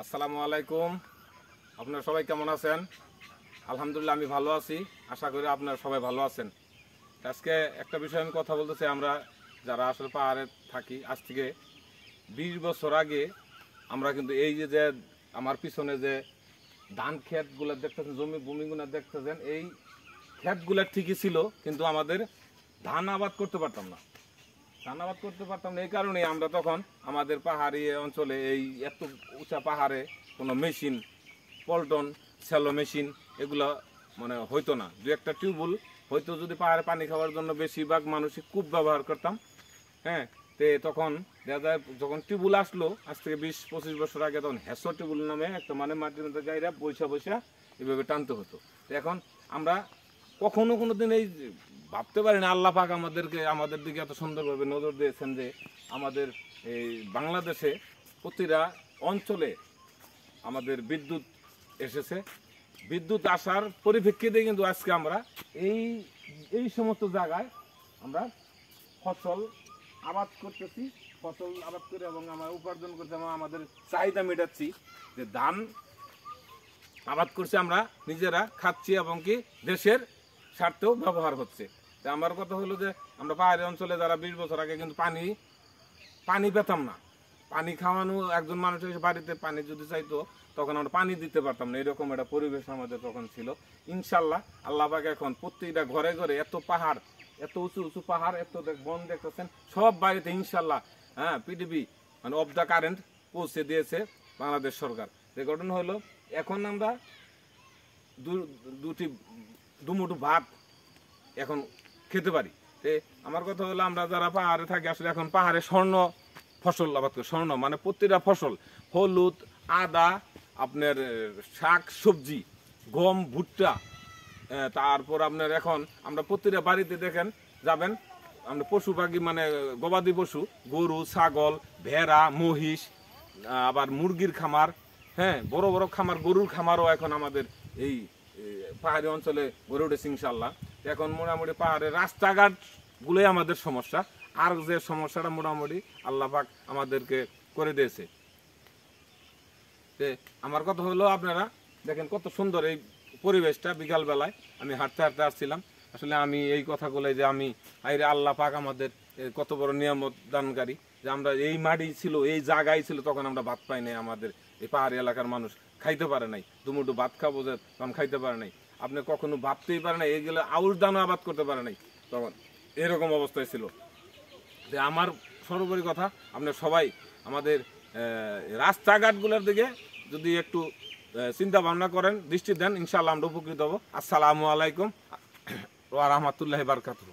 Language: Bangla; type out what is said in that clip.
আসসালামু আলাইকুম। আপনারা সবাই কেমন আছেন? আলহামদুলিল্লাহ আমি ভালো আছি, আশা করি আপনারা সবাই ভালো আছেন। আজকে একটা বিষয় আমি কথা বলতে চাই। আমরা যারা আসলে পাহাড়ে থাকি, আজ থেকে 20 বছর আগে আমরা কিন্তু এই যে আমার পিছনে যে ধান ক্ষেতগুলো দেখতেছেন, ভূমিগুলো দেখতেছেন, এই ক্ষেতগুলো ঠিকই ছিল, কিন্তু আমাদের ধান আবাদ করতে পারতাম না। এই কারণে আমরা তখন আমাদের পাহাড়ি অঞ্চলে এই এত উঁচা পাহাড়ে কোনো মেশিন, পল্টন, স্যালো মেশিন এগুলো মানে হইতো না। দু একটা টিউবওয়েল হয়তো, যদি পাহাড়ে পানি খাওয়ার জন্য বেশিরভাগ মানুষই কূপ ব্যবহার করতাম। হ্যাঁ, তখন দেখা যায় যখন টিউবওয়েল আসলো আজ থেকে 20-25 বছর আগে, তখন হেসো টিউবওয়েল নামে একটা মানে মাটির মধ্যে গাইরা বৈশা এভাবে টানতে হতো। এখন আমরা কখনো কোনোদিন এই ভাবতে পারি না আল্লাহ পাক আমাদের দিকে এত সুন্দরভাবে নজর দিয়েছেন যে আমাদের এই বাংলাদেশে প্রতিটা অঞ্চলে আমাদের বিদ্যুৎ এসেছে। বিদ্যুৎ আসার পরিপ্রেক্ষিতে কিন্তু আজকে আমরা এই সমস্ত জায়গায় আমরা ফসল আবাদ করতেছি, ফসল আবাদ করে এবং আমরা উপার্জন করছি, আমাদের চাহিদা মেটাচ্ছি। যে ধান আবাদ করছি, আমরা নিজেরা খাচ্ছি এবং কি দেশের স্বার্থেও ব্যবহার হচ্ছে। আমার কথা হলো যে আমরা পাহাড়ি অঞ্চলে যারা 20 বছর আগে কিন্তু পানি পেতাম না। পানি খাওয়ানো, একজন মানুষ এসে বাড়িতে পানি যদি চাইতো তখন আমরা পানি দিতে পারতাম না, এরকম একটা পরিবেশ আমাদের তখন ছিল। ইনশাল্লাহ আল্লাহ পাক এখন প্রত্যেকটা ঘরে ঘরে এত পাহাড়, এত উঁচু উঁচু পাহাড়, এত বন দেখতেছেন, সব বাড়িতে ইনশাল্লাহ পিডিবি মানে অফ দ্য কারেন্ট পৌঁছে দিয়েছে বাংলাদেশ সরকার। যে ঘটনা হলো এখন আমরা দুমুঠো ভাত এখন খেতে পারি। আমার কথা হলো আমরা যারা পাহাড়ে থাকি, আসলে এখন পাহাড়ে স্বর্ণ ফসল আবাদ করি। স্বর্ণ মানে প্রতিটা ফসল, হলুদ, আদা, আপনার শাক সবজি, গম, ভুট্টা, তারপর আপনার এখন আমরা প্রতিটা বাড়িতে দেখেন যাবেন, আমরা পশু পাখি মানে গবাদি পশু, গরু, ছাগল, ভেড়া, মহিষ, আবার মুরগির খামার, হ্যাঁ বড় বড় খামার, গরুর খামারও এখন আমাদের এই পাহাড়ি অঞ্চলে গড়ে উঠেছে ইনশাল্লাহ। এখন মোটামুটি পাহাড়ের রাস্তাঘাট গুলোই আমাদের সমস্যা, আর যে সমস্যাটা মোটামুটি আল্লাহ পাক আমাদেরকে করে দিয়েছে। আমার কথা হলো আপনারা দেখেন কত সুন্দর এই পরিবেশটা। বিকাল বেলায় আমি হাঁটতে আসছিলাম। আসলে আমি এই কথাগুলো যে আমি আইরে আল্লাহ পাক আমাদের কত বড় নিয়ামত দানকারী, যে আমরা এই মাটি ছিল, এই জায়গায় ছিল, তখন আমরা ভাত পাই নাই। আমাদের এই পাহাড়ি এলাকার মানুষ খাইতে পারে নাই, দুমুঠো ভাত খাবো যে তখন খাইতে পারে নাই। আপনি কখনো ভাবতেই পারে নাই এইগুলো আউশ দানা আবাদ করতে পারে নাই, তখন এরকম অবস্থায় ছিল। যে আমার সর্বোপরি কথা, আপনার সবাই আমাদের রাস্তাঘাটগুলোর দিকে যদি একটু চিন্তা ভাবনা করেন, দৃষ্টি দেন, ইনশাআল্লাহ আমরা উপকৃত হব। আসসালামু আলাইকুম ওয়া রাহমাতুল্লাহি ওয়া বারাকাতুহু।